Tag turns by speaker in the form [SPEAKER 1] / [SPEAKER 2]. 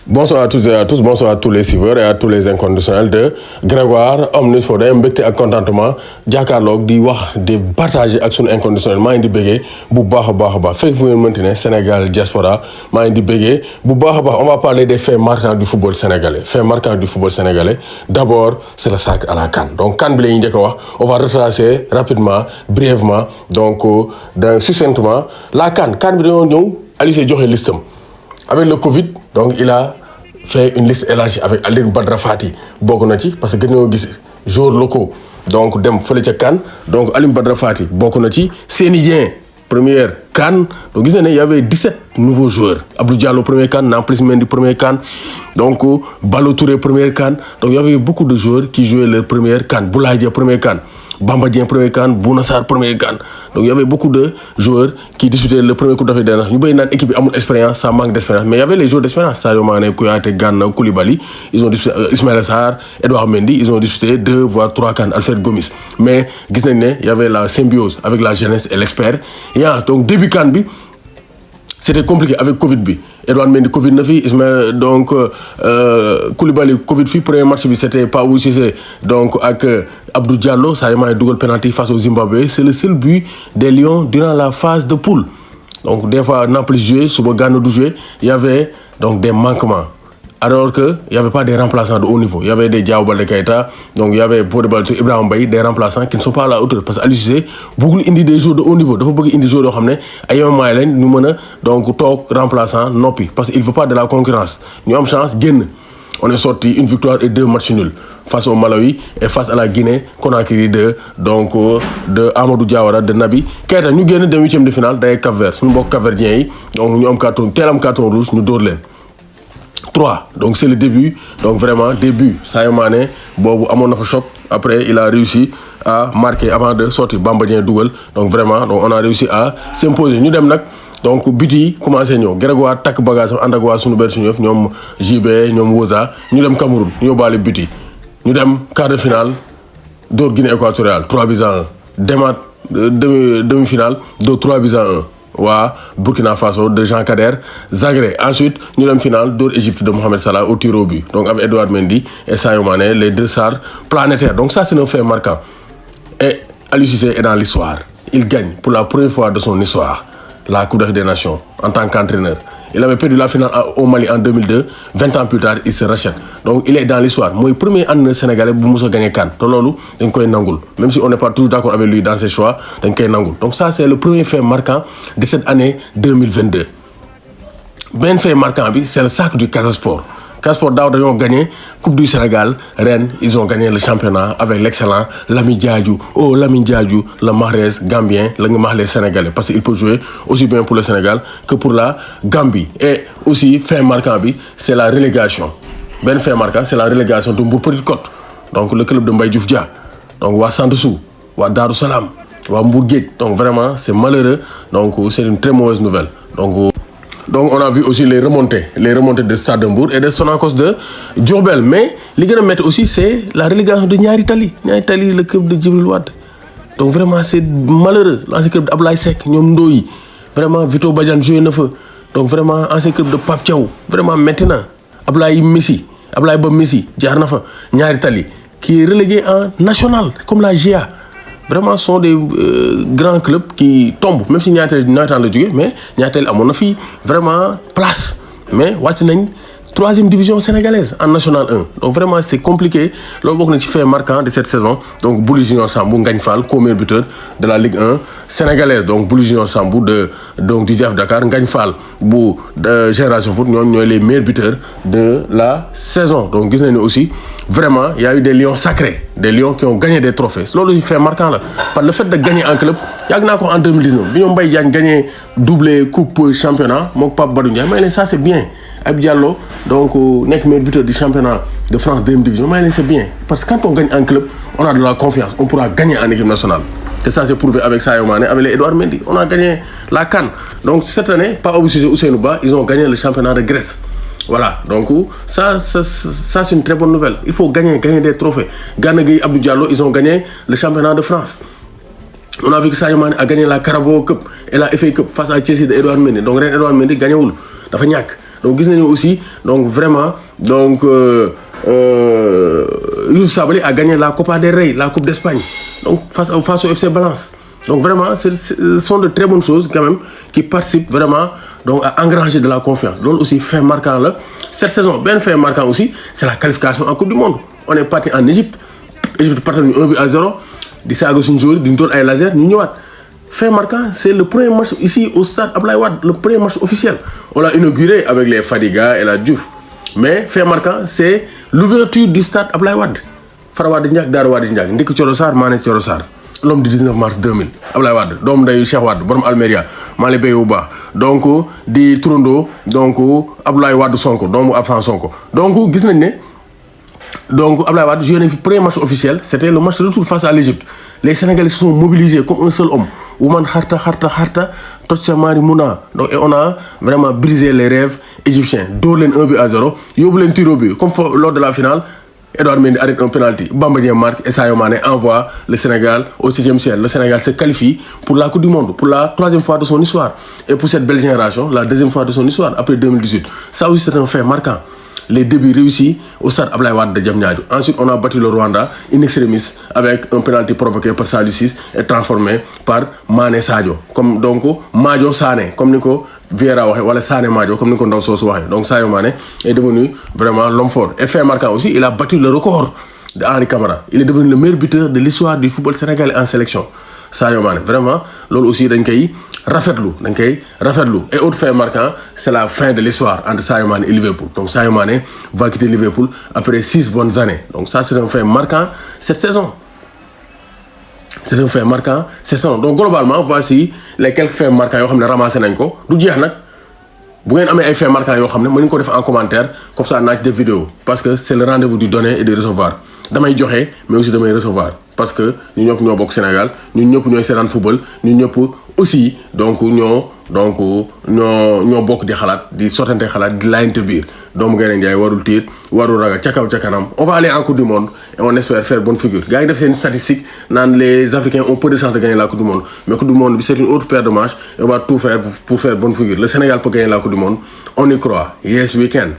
[SPEAKER 1] Bonsoir à toutes et à tous, bonsoir à tous les suiveurs et à tous les inconditionnels de Grégoire Omnisport day mbégte ak contentement jàkkaarloog di wax di partager ak sunu inconditionnel maa ngi di bëggee bu baax a baax fekk fu ngeen mënti ne Sénégal diaspora maa ngi di bëggee bu baax a baax on va parler des faits marquants du football sénégalais faits marquants du football sénégalais d'abord c'est le sacre à la CAN donc CAN bi la ñuy njëkk a wax on va retracer rapidement brièvement donc succinctement la CAN bi dañoo ñëw Aliou Cissé joxe listam avec le Covid donc il a fait une liste élargie avec Aline Badara Fati bokk na ci parce que gën ñoo gis joueurs locaux donc dem fële ca CAN donc Aline Badara Fati bokk na ci Seny Dieng première CAN donc gis na ne y avait 17 nouveaux joueurs Abdou Diallo premier CAN Nampalys Mendy premier CAN donc Ballo Touré première CAN donc y avait beaucoup de joueurs qui jouaient leur première CAN Boulaye Dia premier CAN Bamba Dieng premier CAN Bouna Sarr premier CAN donc il y avait beaucoup de joueurs qui disputaient le premier Coupe d'Afrique des Nations ñu bëri naan équipe bi amul expérience ça manque d'expérience mais il y avait les joueurs d'expérience Sadio Mané Kouyaté Gana Koulibaly ils ont disputé Ismaïla Sarr Edouard Mendy ils ont disputé 2 voire 3 CAN Alfred Gomis mais gis nañ ne il y avait la symbiose avec la jeunesse et l'expérience donc début CAN bi c'était compliqué avec Covid bi Edouard Mendy Covid na fi Ismaël donc Koulibaly Covid fi premier match bi c'était Pape Cissé donc ak Abdou Diallo Sadio Mané dugal penalty face au Zimbabwe c'est le seul but des Lions durant la phase de poule donc des fois Nampalys joué suba Gana du joué il y avait donc des manquements alors que il y avait pas des remplaçants de haut niveau il y avait des Diao Baldé Keita donc il y avait Bodé Ballo-Touré Ibrahima Mbaye des remplaçants qui ne sont pas à la hauteur parce que Aliou Cissé bëggul indi des joueurs de haut niveau dafa bëgg indi joueurs yoo xam ne ay yemamaay lañ ñu mën a donc toog remplaçant noppi parce que il veut pas de la concurrence ñu am chance génn on est sorti une victoire et 2 matchs nuls face au Malawi et face à la Guinée Conakry de Amadou Diawara de Naby Keita ñu génn dem 8e de finale day Cap-Vert suñu mbokk capverdiens yi donc ñu am carton rouge ñu dóor leen 3 donc c'est le début donc vraiment début Sadio Mané boobu amoon na fa choc après il a réussi à marquer avant de sortir Bamba Dieng dugal donc vraiment donc on a réussi à s'imposer ñu dem nag donc but yi commencé ñëw Grégoire takk bagage ànd ak waa sunu ber suñu yëf ñoom JB ñoom Woza ñu dem Cameroun ñu yóbbaale but yi ñu dem quart de finale dóor Guinée équatoriale 3-1 demaat demi-finale dóor 3-1 waa Burkina Faso de Jean Kader Zagré ensuite ñu dem finale dóor Égypte de Mohamed Salah au tir au but donc avec Edouard Mendy et Sadio Mané les 2 stars planétaires donc ça c'est un fait marquant et Aliou Cissé est dans l'histoire il gagne pour la première fois de son histoire la Coupe d'Afrique des Nations en tant qu'entraîneur il avait perdu la finale au Mali en 2002 20 ans plus tard il se rachète donc il est dans l'histoire mooy premier entraîneur sénégalais bu mos a gagné CAN te loolu dañ koy nangul même si on n'est pas toujours d'accord avec lui dans ses choix dañ koy nangul donc ça c'est le premier fait marquant de cette année 2022 benn fait marquant bi c'est le sacre du Casa Sport daaw dañoo gagné Coupe du Sénégal ren ils ont gagné le championnat avec l'excellent Lamine Diadio le Mahrez gambien la nga Mahrez sénégalais parce qu'il peut jouer aussi bien pour le Sénégal que pour la Gambie et aussi fait marquant bi c'est la relégation benn fait marquant c'est la relégation de Mbour Petite Côte donc le club de Mbaye Diouf Dia donc waa Sandessou waa Darou Salam waa Mbour Guedj donc vraiment c'est malheureux donc c'est une très mauvaise nouvelle donc on a vu aussi les remontées de Stade de Mbour et de Sonacos de Diourbel mais li gën a métti aussi c'est la relégation de Niary Tally le club de Djibril Wade donc vraiment c'est malheureux l'ancien club de Ablaye Seck ñoom Ndoye vraiment Vito Badiane joué na fa donc vraiment ancien club de Pape Thiaw vraiment métti na Ablaye Ba Messi jaar na fa Niary Tally qui est relégué en national comme la GIA vraiment sont des grands clubs qui tombent même si Niary Tally nawetaan la jógee mais Niary Tally amoon na fii vraiment place mais wàcc nañ 3e division sénégalaise en national 1 donc vraiment c'est compliqué loolu bokk na ci fait marquant de cette saison donc Bouli Junior Sambou Ngagne Fall co-meilleur buteur de la Ligue 1 sénégalaise donc Bouli Junior Sambou du Jaraaf Dakar Ngagne Fall bu Génération Foot ñoom ñooy les meilleurs buteurs de la saison donc gis nañu aussi vraiment il y a eu des lions sacrés des lions qui ont gagné des trophées loolu fait marquant la par le fait de gagner en club yàgg naa ko en 2019 bi ñoom Mbaye Diagne gagné doublé coupe championnat mook Pape Badou Ndiaye may leen ça c'est bien Abdou Diallo donc nekk meilleur buteur du championnat de France 2e division may leen c'est bien parce que quand on gagne en club on a de la confiance on pourra gagner en équipe nationale et ça c'est prouvé avec Sadio Mané avec les Edouard Mendy on a gagné la CAN donc cette année Pape Abou Cissé Ousseynou Ba ils ont gagné le championnat de Grèce voilà donc ça c'est une très bonne nouvelle il faut gagner des trophées Gana Gueye Abdou Diallo ils ont gagné le championnat de France on a vu que Sadio Mané a gagné la Carabao Cup et la FA Cup face à Chelsea de Edouard Mendy donc ren Edouard Mendy gagné wul dafa ñàkk donc gis nañu aussi donc vraiment donc Youssouf Sabaly a gagné la Copa del Rey, la Coupe d'Espagne, donc face au FC Valence. Donc vraiment, ce sont de très bonnes choses quand même qui participent vraiment donc à engranger de la confiance. Donc aussi fait marquant là. Cette saison, bien fait marquant aussi, c'est la qualification en Coupe du Monde. On est parti en Égypte. Égypte partait 1-0. Di saaga suñu joueur di tour ay laser ñu ñëwaat. Fait marquant, c'est le premier match ici au stade Abdoulaye Wade, le premier match officiel. On l'a inauguré avec les Fadiga et la Diouf. Mais fait marquant, c'est l'ouverture du stade Abdoulaye Wade. Fara Wade Ndiak, Daara Wade Ndiak, Ndiki Thioro Sarr, Mané Thioro Sarr. L'homme du 19 mars 2000 Abdoulaye Wade doom ndeyu Cheikh Wade borom Almeria maa lay béy bu baax donc di turandoo donc Abdoulaye Wade Sonko doomu Alpha Sonko donc gis nañ ne donc Abdoulaye Wade joué nañ fi premier match officiel c'était le match de retour face à l'Égypte. Les Sénégalais se sont mobilisés comme un seul homme Ouman Kharta Totsa Mari Mouna. Donc et on a vraiment brisé les rêves égyptiens dóor leen 1-0 yóbbu leen tir au but comme lors de la finale. Edouard Mendy arrête un penalty. Bamba Dieng marque et Sadio Mané envoie le Sénégal au 6e ciel. Le Sénégal se qualifie pour la Coupe du Monde, pour la 3e fois de son histoire. Et pour cette belle génération, la 2e fois de son histoire, après 2018. Ça aussi, c'est un fait marquant. Les débuts réussis au stade Abdoulaye Wade de Diamniadio. Ensuite, on a battu le Rwanda in extremis avec un penalty provoqué par Saliou Ciss et transformé par Mané Sadio. Comme donc Madio Sané, comme Nico Vieira waxé wala Sané Madio comme Nico Ndaw Sossou waxé. Donc Sadio Mané est devenu vraiment l'homme fort. Et fait marquant aussi, il a battu le record de Henri Camara. Il est devenu le meilleur buteur de l'histoire du football sénégalais en sélection. Sadio Mané, vraiment, loolu aussi dañ koy rafetlu. Et autre fait marquant, c'est la fin de l'histoire entre Sadio Mané et Liverpool. Donc Sadio Mané va quitter Liverpool après 6 bonnes années. Donc ça, c'est un fait marquant cette saison. C'est un fait marquant cette saison. Donc globalement, voici les quelques faits marquants yoo xam ne ramassé nañ ko. Du jeex nag bu ngeen amee ay faits marquants yoo xam ne mën ngeen ko def en commentaire comme ça naaj def vidéo parce que c'est le rendez-vous du donner et du recevoir. Damay joxe mais aussi damay recevoir parce que ñun ñëpp ñoo bokk Sénégal ñun ñëpp ñooy seetaan football ñun ñëpp aussi donc ñoo bokk di xalaat di sottante xalaat di laayante biir doomu Gaynde Njaay warul tiit warul ragal ca kaw ca kanam. On va aller en Coupe du Monde et on espère faire bonne figure. Gars yi def seen statistique naan les Africains ont peu de chance de gagner la Coupe du Monde mais Coupe du Monde c'est une autre paire de manches et on va tout faire pour faire bonne figure. Le Sénégal peut gagner la Coupe du Monde. On y croit. Yes we can.